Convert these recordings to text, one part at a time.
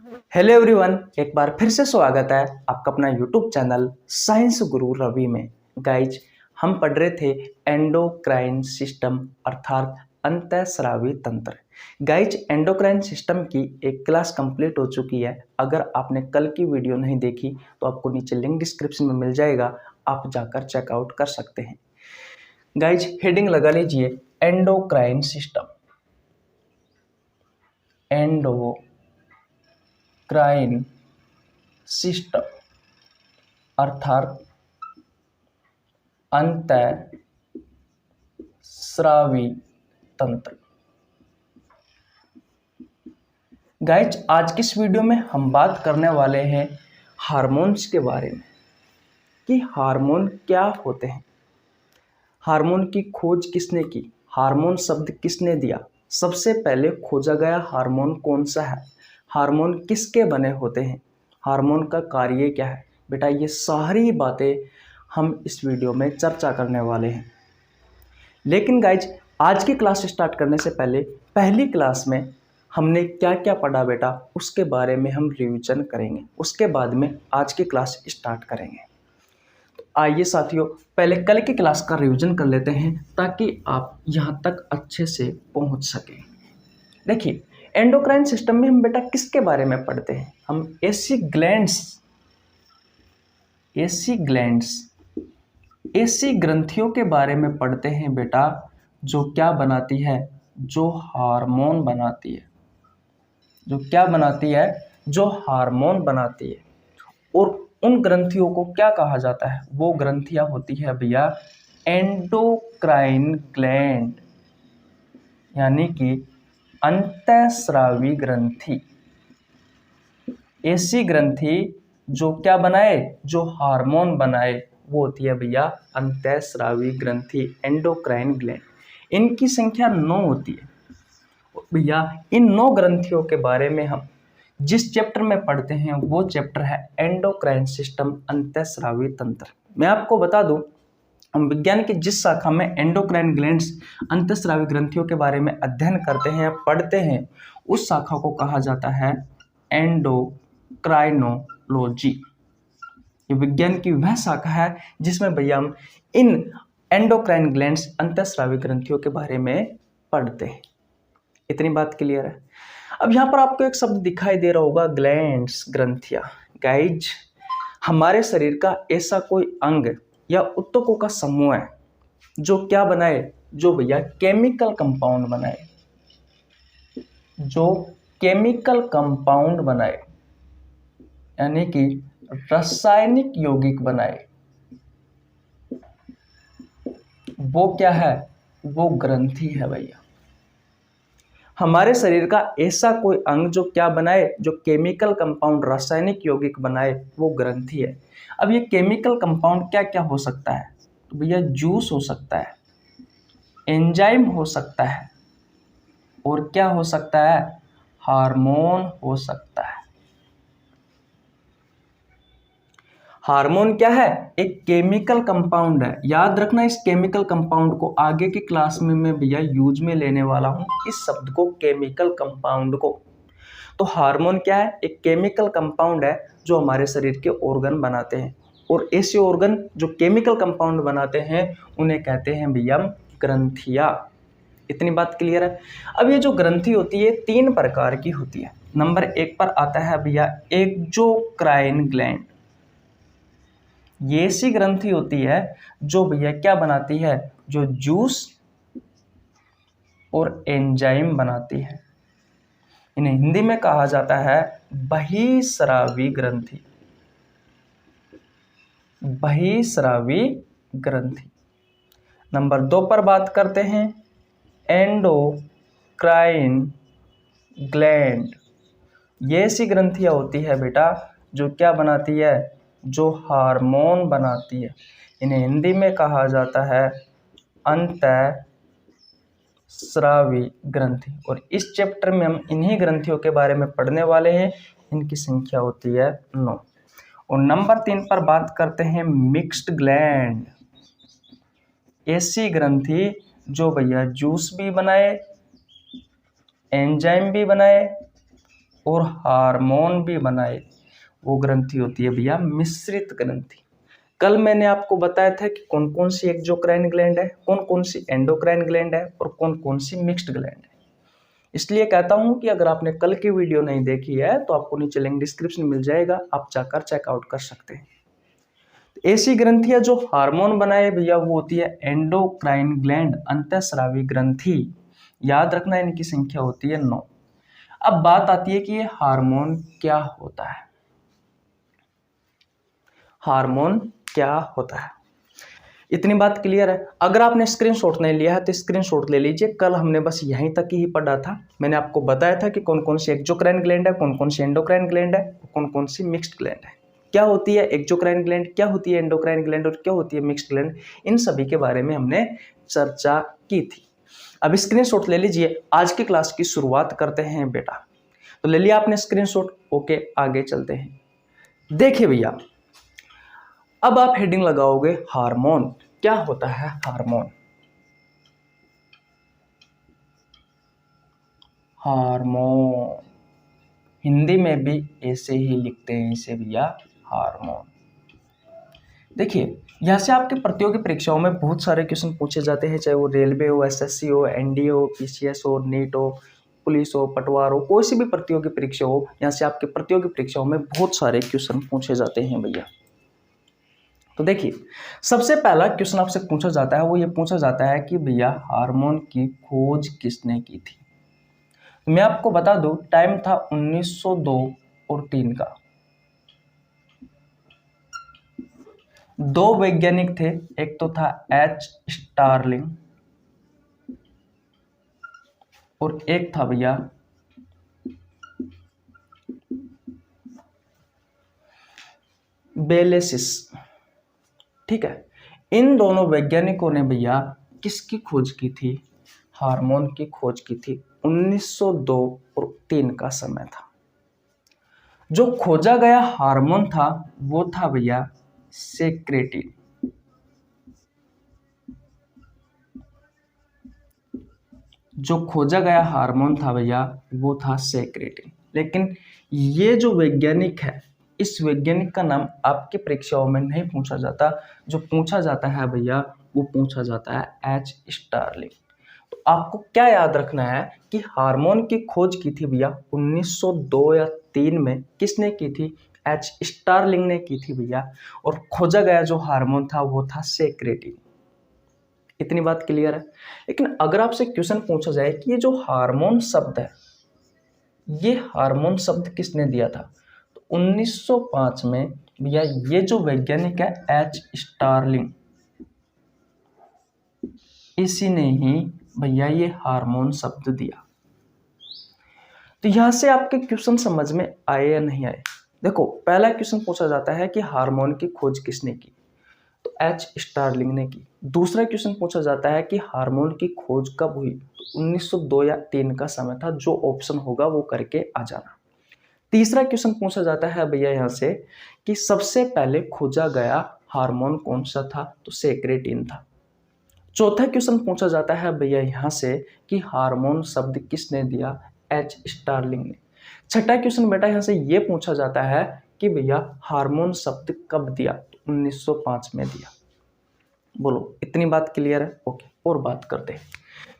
Hello everyone, एक बार फिर से स्वागत है आपका अपना यूट्यूब चैनल साइंस गुरु रवि में। गाइज, हम पढ़ रहे थे एंडोक्राइन सिस्टम अर्थात अंतःस्रावी तंत्र। गाइज, एंडोक्राइन सिस्टम की एक क्लास कंप्लीट हो चुकी है। अगर आपने कल की वीडियो नहीं देखी तो आपको नीचे लिंक डिस्क्रिप्शन में मिल जाएगा, आप जाकर चेकआउट कर सकते हैं। गाइज, हेडिंग लगा लीजिए एंडोक्राइन सिस्टम। एंडोक्राइन सिस्टम अर्थात अंतःस्रावी तंत्र। गाइज, आज की इस वीडियो में हम बात करने वाले हैं हार्मोन्स के बारे में कि हार्मोन क्या होते हैं, हार्मोन की खोज किसने की, हार्मोन शब्द किसने दिया, सबसे पहले खोजा गया हार्मोन कौन सा है, हार्मोन किसके बने होते हैं, हार्मोन का कार्य क्या है। बेटा, ये सारी बातें हम इस वीडियो में चर्चा करने वाले हैं। लेकिन गाइज, आज की क्लास स्टार्ट करने से पहले पहली क्लास में हमने क्या क्या पढ़ा बेटा, उसके बारे में हम रिवीजन करेंगे। उसके बाद में आज की क्लास स्टार्ट करेंगे। तो आइए साथियों, पहले कल की क्लास का रिवीजन कर लेते हैं ताकि आप यहाँ तक अच्छे से पहुँच सकें। देखिए, एंडोक्राइन सिस्टम में हम बेटा किसके बारे में पढ़ते हैं? हम ऐसी ग्रंथियों के बारे में पढ़ते हैं बेटा, जो क्या बनाती है, जो हार्मोन बनाती है, जो क्या बनाती है, जो हार्मोन बनाती है। और उन ग्रंथियों को क्या कहा जाता है? वो ग्रंथियां होती है भैया एंडोक्राइन ग्लैंड, यानी कि अंतःस्रावी ग्रंथि। ऐसी ग्रंथि जो क्या बनाए, जो हार्मोन बनाए, वो होती है भैया अंतःस्रावी ग्रंथि, एंडोक्राइन ग्लैंड। इनकी संख्या 9 होती है भैया। इन 9 ग्रंथियों के बारे में हम जिस चैप्टर में पढ़ते हैं वो चैप्टर है एंडोक्राइन सिस्टम अंतःस्रावी तंत्र। मैं आपको बता दूं, हम विज्ञान की जिस शाखा में एंडोक्राइन ग्लैंड्स अंतःस्रावी ग्रंथियों के बारे में अध्ययन करते हैं या पढ़ते हैं, उस शाखा को कहा जाता है एंडोक्राइनोलॉजी। ये विज्ञान की वह शाखा है जिसमें भैया हम इन एंडोक्राइन ग्लैंड्स अंतःस्रावी ग्रंथियों के बारे में पढ़ते हैं। इतनी बात क्लियर है। अब यहाँ पर आपको एक शब्द दिखाई दे रहा होगा, ग्लैंड्स, ग्रंथियां। गाइज, हमारे शरीर का ऐसा कोई अंग या ऊतकों का समूह है जो क्या बनाए, जो भैया केमिकल कंपाउंड बनाए, जो केमिकल कंपाउंड बनाए, यानी कि रासायनिक यौगिक बनाए। वो क्या है? वो ग्रंथि है भैया। हमारे शरीर का ऐसा कोई अंग जो क्या बनाए, जो केमिकल कंपाउंड, रासायनिक यौगिक बनाए, वो ग्रंथि है। अब ये केमिकल कंपाउंड क्या क्या हो सकता है? तो भैया जूस हो सकता है, एंजाइम हो सकता है, और क्या हो सकता है? हार्मोन हो सकता है। हार्मोन क्या है? एक केमिकल कंपाउंड है। याद रखना, इस केमिकल कंपाउंड को आगे की क्लास में मैं भैया यूज में लेने वाला हूं, इस शब्द को, केमिकल कंपाउंड को। तो हार्मोन क्या है? एक केमिकल कंपाउंड है जो हमारे शरीर के ऑर्गन बनाते हैं, और ऐसे ऑर्गन जो केमिकल कंपाउंड बनाते हैं उन्हें कहते हैं भैया ग्रंथियां। इतनी बात क्लियर है। अब ये जो ग्रंथि होती है 3 प्रकार की होती है। नंबर 1 पर आता है भैया एक्सोक्राइन ग्लैंड। ये ऐसी ग्रंथि होती है जो भैया क्या बनाती है, जो जूस और एंजाइम बनाती है। इन्हें हिंदी में कहा जाता है बहिस्रावी ग्रंथि, बहिस्रावी ग्रंथि। नंबर 2 पर बात करते हैं एंडोक्राइन ग्लैंड। ये ऐसी ग्रंथियां होती है बेटा जो क्या बनाती है, जो हार्मोन बनाती है। इन्हें हिंदी में कहा जाता है अंतःस्रावी ग्रंथि। और इस चैप्टर में हम इन्हीं ग्रंथियों के बारे में पढ़ने वाले हैं। इनकी संख्या होती है 9। और नंबर 3 पर बात करते हैं मिक्स्ड ग्लैंड। ऐसी ग्रंथि जो भैया जूस भी बनाए, एंजाइम भी बनाए, और हार्मोन भी बनाए, वो ग्रंथि होती है भैया मिश्रित ग्रंथि। कल मैंने आपको बताया था कि कौन कौन सी एक्सोक्राइन ग्लैंड है, कौन कौन सी एंडोक्राइन ग्लैंड है और कौन कौन सी मिक्स्ड ग्लैंड है। इसलिए कहता हूं कि अगर आपने कल की वीडियो नहीं देखी है तो आपको नीचे लिंक डिस्क्रिप्शन मिल जाएगा, आप जाकर चेकआउट कर सकते हैं। ऐसी ग्रंथियां जो हार्मोन बनाए भैया वो होती है एंडोक्राइन ग्लैंड, अंतःस्रावी ग्रंथि। याद रखना इनकी संख्या होती है 9। अब बात आती है कि ये हार्मोन क्या होता है। हार्मोन क्या होता है, इतनी बात क्लियर है। अगर आपने स्क्रीनशॉट नहीं लिया है तो स्क्रीनशॉट ले लीजिए। कल हमने बस यहीं तक ही पढ़ा था। मैंने आपको बताया था कि कौन कौन सी एक्सोक्राइन ग्लैंड है, कौन कौन सी एंडोक्राइन ग्लैंड है, कौन कौन सी मिक्स्ड ग्लैंड है, क्या होती है एक्सोक्राइन ग्लैंड, क्या होती है एंडोक्राइन ग्लैंड और क्या होती है मिक्स्ड ग्लैंड। इन सभी के बारे में हमने चर्चा की थी। अब स्क्रीनशॉट ले लीजिए, आज की क्लास की शुरुआत करते हैं बेटा। तो ले लिया आपने स्क्रीनशॉट, ओके आगे चलते हैं। देखिए भैया, अब आप हेडिंग लगाओगे हार्मोन। क्या होता है हार्मोन? हार्मोन हिंदी में भी ऐसे ही लिखते हैं इसे भैया, हार्मोन। देखिए, यहाँ से आपके प्रतियोगी परीक्षाओं में बहुत सारे क्वेश्चन पूछे जाते हैं, चाहे वो रेलवे हो, एसएससी हो, एनडीए हो, पीसीएस हो, नीट हो, पुलिस हो, पटवार हो, कोई सी भी प्रतियोगी परीक्षा हो, यहाँ से आपके प्रतियोगी परीक्षाओं में बहुत सारे क्वेश्चन पूछे जाते हैं भैया। तो देखिए, सबसे पहला क्वेश्चन आपसे पूछा जाता है, वो ये पूछा जाता है कि भैया हार्मोन की खोज किसने की थी। मैं आपको बता दूं, टाइम था 1902 और 3 का। दो वैज्ञानिक थे, एक तो था एच स्टार्लिंग और एक था भैया बेलेसिस। ठीक है, इन दोनों वैज्ञानिकों ने भैया किसकी खोज की थी? हार्मोन की खोज की थी। 1902 और 3 का समय था। जो खोजा गया हार्मोन था वो था भैया सेक्रेटिन। जो खोजा गया हार्मोन था भैया वो था सेक्रेटिन। लेकिन ये जो वैज्ञानिक है, इस वैज्ञानिक का नाम आपकी परीक्षाओं में नहीं पूछा जाता। जो पूछा जाता है भैया वो पूछा जाता है एच स्टार्लिंग। तो आपको क्या याद रखना है कि हार्मोन की खोज की थी भैया 1902 या 3 में। किसने की थी? एच स्टार्लिंग ने की थी भैया। और खोजा गया जो हार्मोन था वो था सेक्रेटिन। इतनी बात क्लियर है। लेकिन अगर आपसे क्वेश्चन पूछा जाए कि ये जो हार्मोन शब्द है, ये हार्मोन शब्द किसने दिया था, तो 1905 में भैया ये जो वैज्ञानिक है एच स्टार्लिंग, इसी ने ही भैया ये हार्मोन शब्द दिया। तो यहां से आपके क्वेश्चन समझ में आए या नहीं आए? देखो, पहला क्वेश्चन पूछा जाता है कि हार्मोन की खोज किसने की, तो एच स्टार्लिंग ने की। दूसरा क्वेश्चन पूछा जाता है कि हार्मोन की खोज कब हुई, तो 1902 या 3 का समय था। जो ऑप्शन होगा वो करके आ जाना। तीसरा क्वेश्चन पूछा जाता है भैया यहाँ से कि सबसे पहले खोजा गया हार्मोन कौन सा था, तो सेक्रेटिन था। चौथा क्वेश्चन पूछा जाता है भैया यहाँ से कि हार्मोन शब्द किसने दिया, एच स्टार्लिंग ने। छठा क्वेश्चन बेटा यहाँ से ये पूछा जाता है कि भैया हार्मोन शब्द कब दिया, तो 1905 में दिया। बोलो, इतनी बात क्लियर है? ओके, और बात करते हैं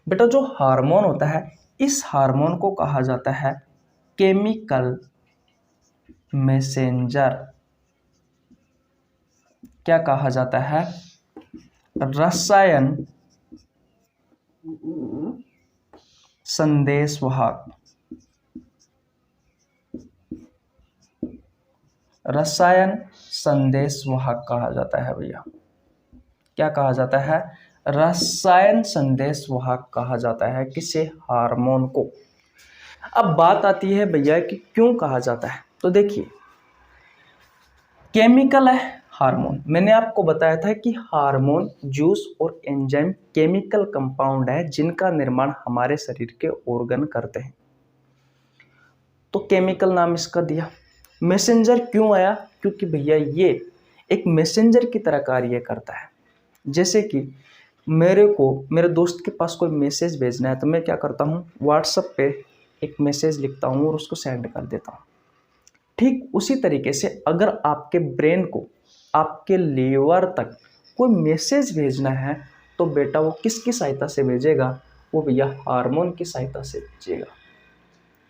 बेटा। जो हार्मोन होता है, इस हार्मोन को कहा जाता है केमिकल मैसेंजर। क्या कहा जाता है? रसायन संदेशवाहक। रसायन संदेशवाहक कहा जाता है भैया। क्या कहा जाता है? रसायन संदेशवाहक कहा जाता है किसे? हार्मोन को। अब बात आती है भैया कि क्यों कहा जाता है। तो देखिए, केमिकल है हार्मोन। मैंने आपको बताया था कि हार्मोन जूस और एंजाइम केमिकल कंपाउंड है जिनका निर्माण हमारे शरीर के ऑर्गन करते हैं। तो केमिकल नाम इसका दिया। मैसेंजर क्यों आया? क्योंकि भैया ये एक मैसेंजर की तरह कार्य करता है। जैसे कि मेरे को मेरे दोस्त के पास कोई मैसेज भेजना है तो मैं क्या करता हूँ, व्हाट्सएप पे एक मैसेज लिखता हूँ और उसको सेंड कर देता हूँ। ठीक उसी तरीके से अगर आपके ब्रेन को आपके लीवर तक कोई मैसेज भेजना है तो बेटा वो किसकी सहायता से भेजेगा? वो भैया हार्मोन की सहायता से भेजेगा।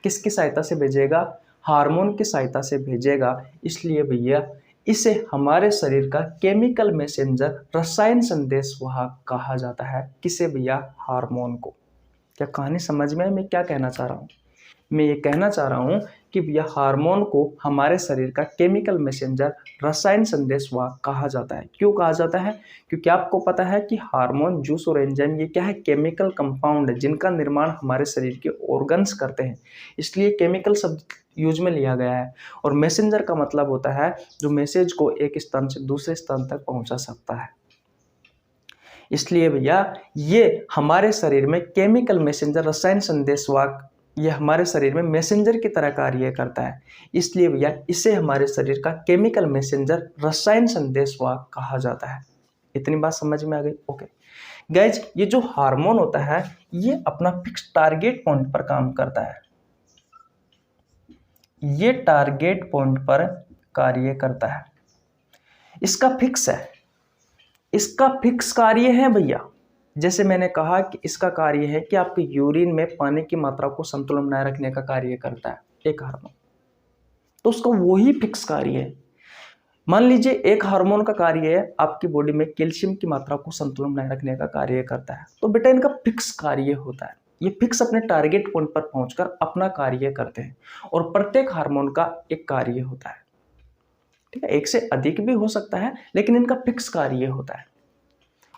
किसकी सहायता से भेजेगा? हार्मोन की सहायता से भेजेगा। इसलिए भैया इसे हमारे शरीर का केमिकल मैसेंजर, रसायन संदेश वाहक कहा जाता है। किसे भैया? हार्मोन को। क्या कहानी समझ में है मैं क्या कहना चाह रहा हूँ? मैं ये कहना चाह रहा हूँ कि भैया हार्मोन को हमारे शरीर का केमिकल मैसेंजर, रसायन संदेश वाहक कहा जाता है। क्यों कहा जाता है? क्योंकि आपको पता है कि हार्मोन, जूस और एंजाइम ये क्या है? केमिकल कंपाउंड है जिनका निर्माण हमारे शरीर के ऑर्गन्स करते हैं। इसलिए केमिकल शब्द यूज में लिया गया है। और मैसेंजर का मतलब होता है जो मैसेज को एक स्थान से दूसरे स्थान तक पहुंचा सकता है। इसलिए भैया ये हमारे शरीर में केमिकल मैसेंजर, रसायन संदेश वाहक, ये हमारे शरीर में मैसेंजर की तरह कार्य करता है। इसलिए भैया इसे हमारे शरीर का केमिकल मैसेंजर, रसायन संदेश वाहक कहा जाता है। इतनी बात समझ में आ गई? ओके गाइज, ये जो हार्मोन होता है ये अपना फिक्स टारगेट पॉइंट पर काम करता है। ये टारगेट पॉइंट पर कार्य करता है। इसका फिक्स है, इसका फिक्स कार्य है भैया। जैसे मैंने कहा कि इसका कार्य है कि आपके यूरिन में पानी की मात्रा को संतुलन बनाए रखने का कार्य करता है एक हार्मोन। तो उसका वही फिक्स कार्य है। मान लीजिए एक हार्मोन का कार्य है आपकी बॉडी में कैल्शियम की मात्रा को संतुलन बनाए रखने का कार्य करता है। तो बेटा इनका फिक्स कार्य होता है। ये फिक्स अपने टारगेट पॉइंट पर पहुंचकर अपना कार्य करते हैं। और प्रत्येक हार्मोन का एक कार्य होता है। ठीक है, एक से अधिक भी हो सकता है लेकिन इनका फिक्स कार्य होता है।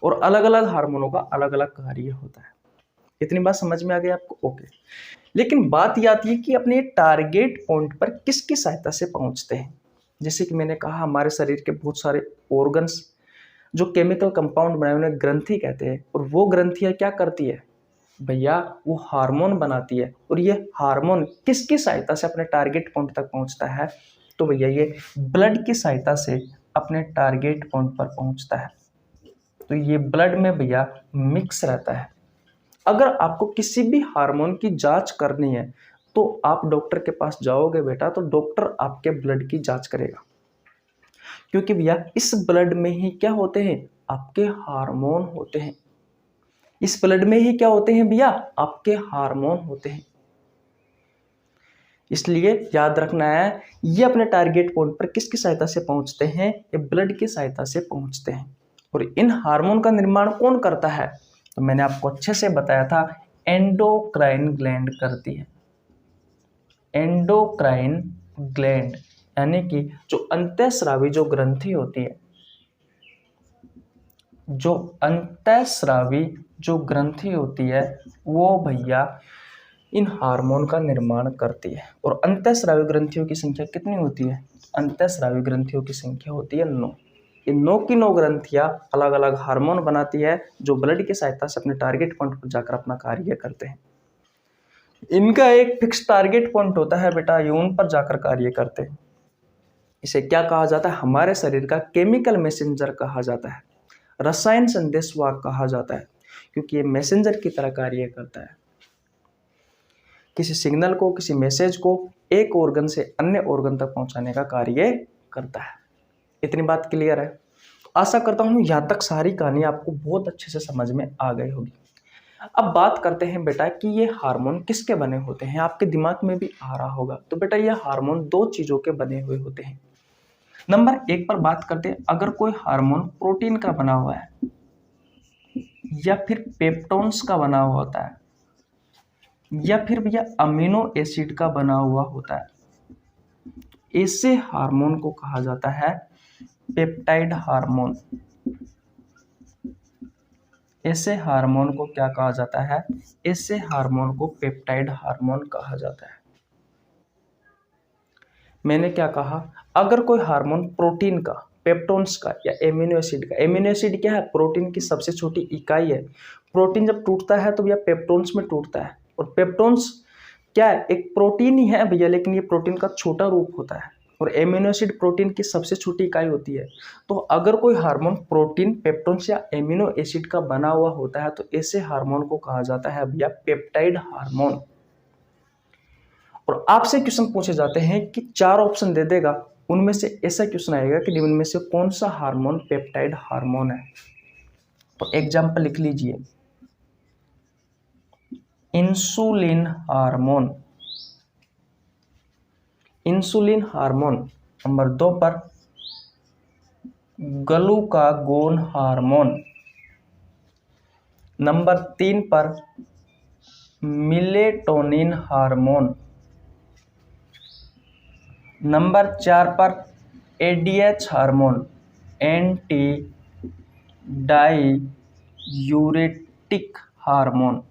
और अलग अलग हार्मोनों का अलग अलग कार्य होता है। इतनी बात समझ में आ गई आपको? ओके। लेकिन बात ये आती है कि अपने टारगेट पॉइंट पर किसकी सहायता से पहुंचते हैं। जैसे कि मैंने कहा हमारे शरीर के बहुत सारे ऑर्गन्स जो केमिकल कंपाउंड बनाए उन्हें ग्रंथि कहते हैं। और वो ग्रंथियां क्या करती है भैया? वो हार्मोन बनाती है। और ये हार्मोन किसकी सहायता से अपने टारगेट पॉइंट तक पहुंचता है? तो भैया ये ब्लड की सहायता से अपने टारगेट पॉइंट पर पहुंचता है। तो ये ब्लड में भैया मिक्स रहता है। अगर आपको किसी भी हार्मोन की जांच करनी है तो आप डॉक्टर के पास जाओगे बेटा, तो डॉक्टर आपके ब्लड की जांच करेगा। क्योंकि भैया इस ब्लड में ही क्या होते हैं? आपके हार्मोन होते हैं। इस ब्लड में ही क्या होते हैं भैया? आपके हार्मोन होते हैं। इसलिए याद रखना है ये अपने टारगेट पॉइंट पर किसकी सहायता से पहुंचते हैं? ये ब्लड की सहायता से पहुंचते हैं। और इन हार्मोन का निर्माण कौन करता है? तो मैंने आपको अच्छे से बताया था, एंडोक्राइन ग्लैंड करती है। एंडोक्राइन ग्लैंड यानी कि जो अंतःस्रावी जो ग्रंथि होती है, जो अंतःस्रावी जो ग्रंथि होती है वो भैया इन हार्मोन का निर्माण करती है। और अंतःस्रावी ग्रंथियों की संख्या कितनी होती है? अंतःस्रावी ग्रंथियों की संख्या होती है 9। ये 9 की 9 ग्रंथियां अलग अलग हार्मोन बनाती है जो ब्लड की सहायता से अपने टारगेट पॉइंट पर जाकर अपना कार्य करते हैं। इनका एक फिक्स टारगेट पॉइंट होता है बेटा, ये उन पर जाकर कार्य करते हैं। इसे क्या कहा जाता है? हमारे शरीर का केमिकल मैसेंजर कहा जाता है, रसायन संदेश वाहक कहा जाता है। क्योंकि ये मैसेंजर की तरह कार्य करता है। किसी सिग्नल को, किसी मैसेज को एक ऑर्गन से अन्य ऑर्गन तक पहुंचाने का कार्य करता है। इतनी बात क्लियर है? आशा करता हूं यहाँ तक सारी कहानी आपको बहुत अच्छे से समझ में आ गई होगी। अब बात करते हैं बेटा कि ये हार्मोन किसके बने होते हैं। आपके दिमाग में भी आ रहा होगा। तो बेटा ये हार्मोन 2 चीजों के बने हुए होते हैं। नंबर 1 पर बात करते हैं, अगर कोई हार्मोन प्रोटीन का बना हुआ है या फिर पेप्टोन्स का बना हुआ होता है या फिर भैया अमीनो एसिड का बना हुआ होता है, ऐसे हार्मोन को कहा जाता है पेप्टाइड हार्मोन। ऐसे हार्मोन को क्या कहा जाता है? ऐसे हार्मोन को पेप्टाइड हार्मोन कहा जाता है। मैंने क्या कहा? अगर कोई हार्मोन प्रोटीन का, पेप्टोन्स का या एमिनो एसिड का, एमिनो एसिड क्या है? प्रोटीन की सबसे छोटी इकाई है। प्रोटीन जब टूटता है तो भैया पेप्टोन्स में टूटता है। और पेप्टोन्स क्या है? एक प्रोटीन ही है भैया, लेकिन ये प्रोटीन का छोटा रूप होता है। और एमिनो एसिड प्रोटीन की सबसे छोटी इकाई होती है। तो अगर कोई हार्मोन प्रोटीन, पेप्टोन्स या एमिनो एसिड का बना हुआ होता है तो ऐसे हार्मोन को कहा जाता है भैया पेप्टाइड हार्मोन। और आपसे क्वेश्चन पूछे जाते हैं कि 4 ऑप्शन दे देगा, उनमें से ऐसा क्वेश्चन आएगा कि निम्न में से कौन सा हार्मोन पेप्टाइड हार्मोन है। तो एग्जाम्पल लिख लीजिए, insulin hormone, insulin hormone. Number 2 पर ग्लूकागोन हार्मोन। नंबर 3 पर मेलेटोनिन हार्मोन। नंबर 4 पर ADH hormone, anti diuretic hormone.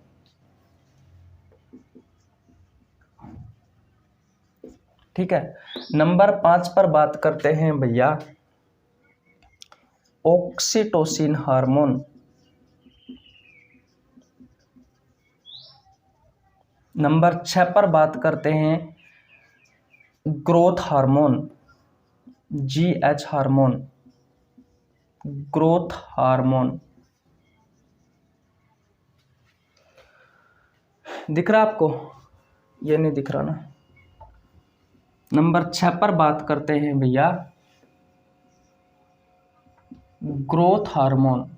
ठीक है। नंबर 5 पर बात करते हैं भैया ऑक्सीटोसिन हार्मोन। नंबर 6 पर बात करते हैं growth hormone, GH hormone, growth hormone. दिख रहा आपको? ये नहीं दिख रहा ना। नंबर 6 पर बात करते हैं भैया ग्रोथ हार्मोन।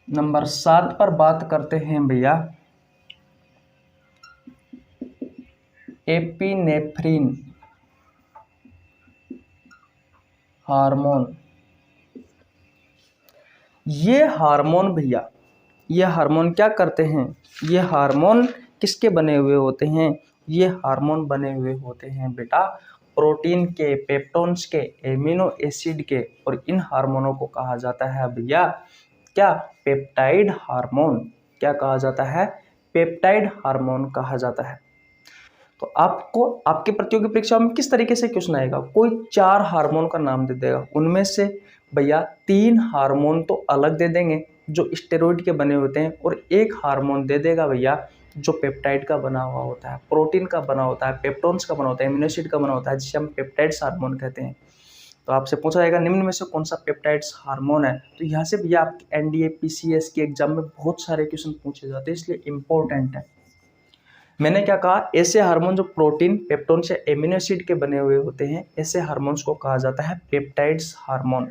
नंबर 7 पर बात करते हैं भैया एपिनेफ्रिन हार्मोन। ये हार्मोन भैया, ये हार्मोन क्या करते हैं? ये हार्मोन किसके बने हुए होते हैं? ये हार्मोन बने हुए होते हैं बेटा प्रोटीन के, पेप्टोन्स के, एमिनो एसिड के, और इन हार्मोनों को कहा जाता है भैया क्या? Peptide hormone. क्या कहा जाता है? पेप्टाइड हार्मोन कहा जाता है। तो आपको आपके प्रतियोगी परीक्षाओं में किस तरीके से क्वेश्चन आएगा? कोई 4 हार्मोन का नाम दे देगा, उनमें से भैया 3 हार्मोन तो अलग दे देंगे जो स्टेरॉइड के बने होते हैं, और एक हार्मोन दे देगा भैया जो पेप्टाइड का बना हुआ होता है, प्रोटीन का बना होता है, पेप्टोन्स का बना होता है, एमिनो एसिड का बना होता है, जिसे हम पेप्टाइड्स हार्मोन कहते हैं। तो आपसे पूछा जाएगा निम्न में से कौन सा पेप्टाइड्स हार्मोन है। तो यहाँ से भैया आपके एनडीए पीसीएस के एग्जाम में बहुत सारे क्वेश्चन पूछे जाते हैं, इसलिए इंपॉर्टेंट है। मैंने क्या कहा? ऐसे हार्मोन जो प्रोटीन, पेप्टोन से एमिनो एसिड के बने हुए होते हैं, ऐसे हार्मोन्स को कहा जाता है पेप्टाइड्स हार्मोन।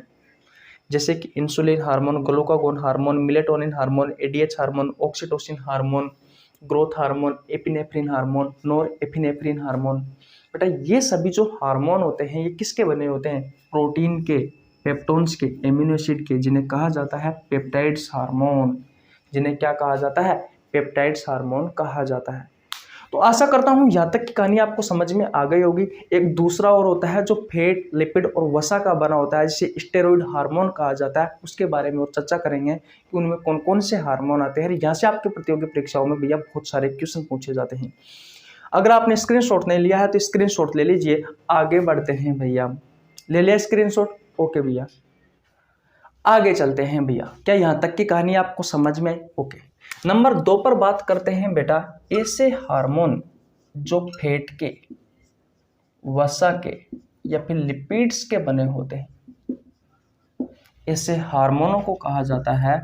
जैसे कि insulin hormone, glucagon hormone, melatonin hormone, ADH hormone, oxytocin hormone, growth hormone, epinephrine hormone, norepinephrine hormone. बेटा ये सभी जो हार्मोन होते हैं ये किसके बने होते हैं? प्रोटीन के, पेप्टोन्स के, एमिनो एसिड के, जिन्हें कहा जाता है पेप्टाइड्स हार्मोन। जिन्हें क्या कहा जाता है? पेप्टाइड्स हार्मोन कहा जाता है। तो आशा करता हूं यहाँ तक की कहानी आपको समझ में आ गई होगी। एक दूसरा और होता है जो फैट, लिपिड और वसा का बना होता है, जिसे स्टेरॉइड हार्मोन कहा जाता है। उसके बारे में और चर्चा करेंगे कि उनमें कौन कौन से हार्मोन आते हैं। यहाँ से आपके प्रतियोगी परीक्षाओं में भैया बहुत सारे क्वेश्चन पूछे जाते हैं। अगर आपने स्क्रीनशॉट नहीं लिया है तो स्क्रीनशॉट ले लीजिए। आगे बढ़ते हैं भैया। ले लिया स्क्रीनशॉट? ओके भैया, आगे चलते हैं भैया। क्या यहाँ तक की कहानी आपको समझ में आई? ओके। नंबर 2 पर बात करते हैं बेटा ऐसे हार्मोन जो फैट के, वसा के या फिर लिपिड्स के बने होते हैं। ऐसे हार्मोनों को कहा जाता है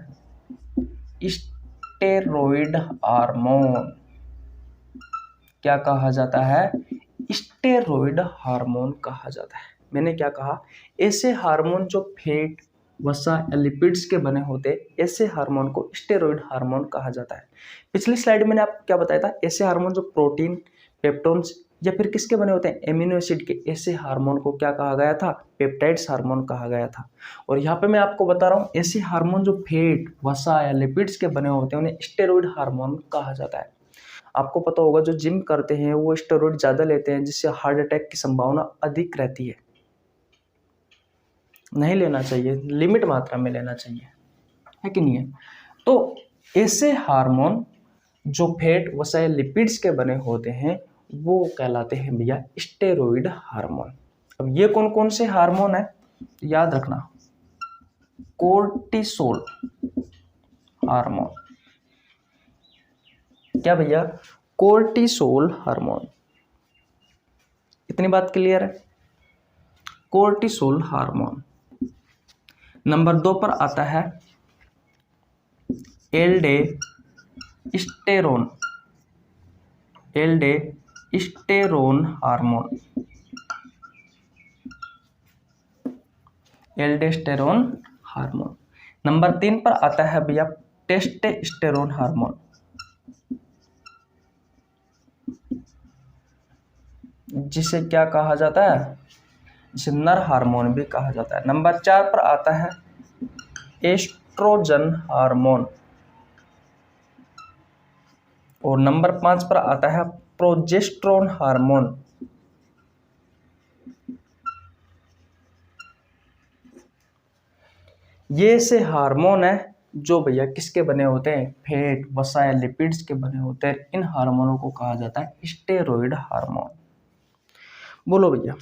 स्टेरॉइड हार्मोन। क्या कहा जाता है? स्टेरॉइड हार्मोन कहा जाता है। मैंने क्या कहा? ऐसे हार्मोन जो फैट, वसा या लिपिड्स के बने होते, ऐसे हार्मोन को स्टेरॉइड हार्मोन कहा जाता है। पिछली स्लाइड मैंने आपको क्या बताया था? ऐसे हार्मोन जो प्रोटीन, पेप्टोन्स या फिर किसके बने होते हैं? एमिनो एसिड के, ऐसे हार्मोन को क्या कहा गया था? पेप्टाइड्स हार्मोन कहा गया था। और यहाँ पे मैं आपको बता रहा हूँ ऐसे हार्मोन जो फैट, वसा या लिपिड्स के बने होते हैं उन्हें स्टेरॉइड हार्मोन कहा जाता है। आपको पता होगा जो जिम करते हैं वो स्टेरॉइड ज़्यादा लेते हैं, जिससे हार्ट अटैक की संभावना अधिक रहती है। नहीं लेना चाहिए, लिमिट मात्रा में लेना चाहिए, है कि नहीं है? तो ऐसे हार्मोन जो फैट, वसा या लिपिड्स के बने होते हैं वो कहलाते हैं भैया स्टेरॉइड हार्मोन। अब ये कौन कौन से हार्मोन है याद रखना। Cortisol hormone. क्या भैया? Cortisol hormone. इतनी बात क्लियर है? Cortisol hormone. नंबर 2 पर आता है aldosterone aldosterone, aldosterone hormone, aldosterone hormone. Number 3 पर आता है भैया टेस्टोस्टेरोन हार्मोन, जिसे क्या कहा जाता है, जिसे नर हार्मोन भी कहा जाता है। नंबर 4 पर आता है एस्ट्रोजन हार्मोन, और नंबर 5 पर आता है प्रोजेस्टेरोन हार्मोन। ये ऐसे हार्मोन है जो भैया किसके बने होते हैं, फैट, वसा या लिपिड्स के बने होते हैं। इन हार्मोनों को कहा जाता है स्टेरॉइड हार्मोन। बोलो भैया,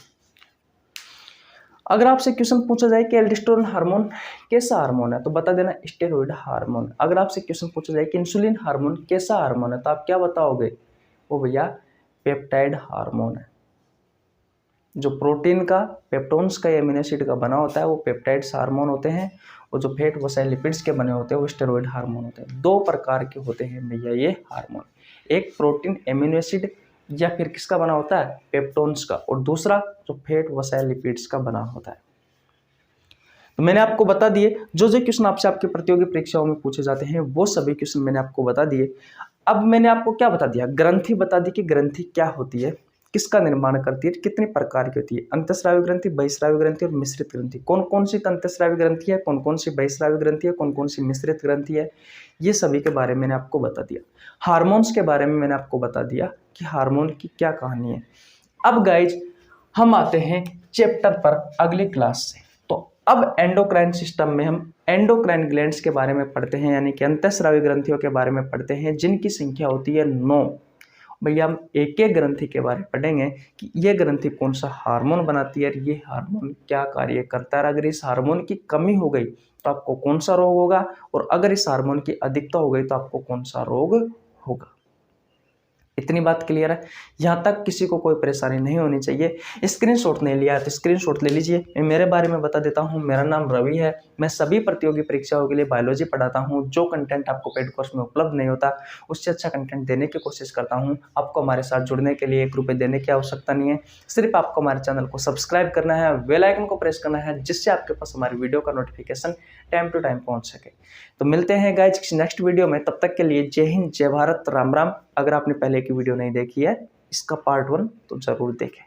अगर आपसे क्वेश्चन पूछा जाए कि एल्डोस्टेरोन हार्मोन कैसा हार्मोन है, तो बता देना स्टेरॉइड हार्मोन। अगर आपसे क्वेश्चन पूछा जाए कि इंसुलिन हार्मोन कैसा हार्मोन है, तो आप क्या बताओगे, वो भैया पेप्टाइड हार्मोन है। जो प्रोटीन का, पेप्टोन्स का, एमिनो एसिड का बना होता है वो पेप्टाइड्स हार्मोन होते हैं, और जो फैट, वसा, लिपिड्स के बने होते हैं वो स्टेरॉइड हार्मोन होते हैं। 2 प्रकार के होते हैं भैया ये हार्मोन, एक प्रोटीन, एमिनो एसिड या फिर किसका बना होता है, पेप्टोन्स का, और दूसरा जो फैट, वसा, लिपिड्स का बना होता है। तो मैंने आपको बता दिए जो क्वेश्चन आपसे आपकी प्रतियोगी परीक्षाओं में पूछे जाते हैं वो सभी क्वेश्चन मैंने आपको बता दिए। अब मैंने आपको क्या बता दिया, ग्रंथि बता दी कि ग्रंथि क्या होती है, किसका निर्माण करती है, कितने प्रकार की होती है, अंतःस्रावी ग्रंथि, बहिःस्रावी ग्रंथि और मिश्रित ग्रंथि। कौन कौन सी अंतःस्रावी ग्रंथि है, कौन कौन सी बहिःस्रावी ग्रंथि है, कौन कौन सी मिश्रित ग्रंथि है, ये सभी के बारे में मैंने आपको बता दिया। हार्मोन्स के बारे में मैंने आपको बता दिया कि हार्मोन की क्या कहानी है। अब गाइज हम आते हैं चैप्टर पर अगली क्लास से। तो अब एंडोक्राइन सिस्टम में हम एंडोक्राइन ग्लैंड्स के बारे में पढ़ते हैं, यानी कि अंतःस्रावी ग्रंथियों के बारे में पढ़ते हैं, जिनकी संख्या होती है 9। भैया हम एक एक ग्रंथि के बारे में पढ़ेंगे कि ये ग्रंथि कौन सा हार्मोन बनाती है और ये हार्मोन क्या कार्य करता है। अगर इस हार्मोन की कमी हो गई तो आपको कौन सा रोग होगा, और अगर इस हार्मोन की अधिकता हो गई तो आपको कौन सा रोग होगा। इतनी बात क्लियर है, यहाँ तक किसी को कोई परेशानी नहीं होनी चाहिए। स्क्रीनशॉट नहीं लिया तो स्क्रीनशॉट ले लीजिए। मैं मेरे बारे में बता देता हूँ, मेरा नाम रवि है, मैं सभी प्रतियोगी परीक्षाओं के लिए बायोलॉजी पढ़ाता हूँ। जो कंटेंट आपको पेड कोर्स में उपलब्ध नहीं होता उससे अच्छा कंटेंट देने की कोशिश करता हूँ। आपको हमारे साथ जुड़ने के लिए 1 रुपये देने की आवश्यकता नहीं है, सिर्फ आपको हमारे चैनल को सब्सक्राइब करना है, बेल आइकन को प्रेस करना है, जिससे आपके पास हमारी वीडियो का नोटिफिकेशन टाइम टू टाइम पहुँच सके। तो मिलते हैं गाइज किसी नेक्स्ट वीडियो में, तब तक के लिए जय हिंद, जय भारत, राम राम। अगर आपने पहले की वीडियो नहीं देखी है इसका पार्ट 1 तो जरूर देखें।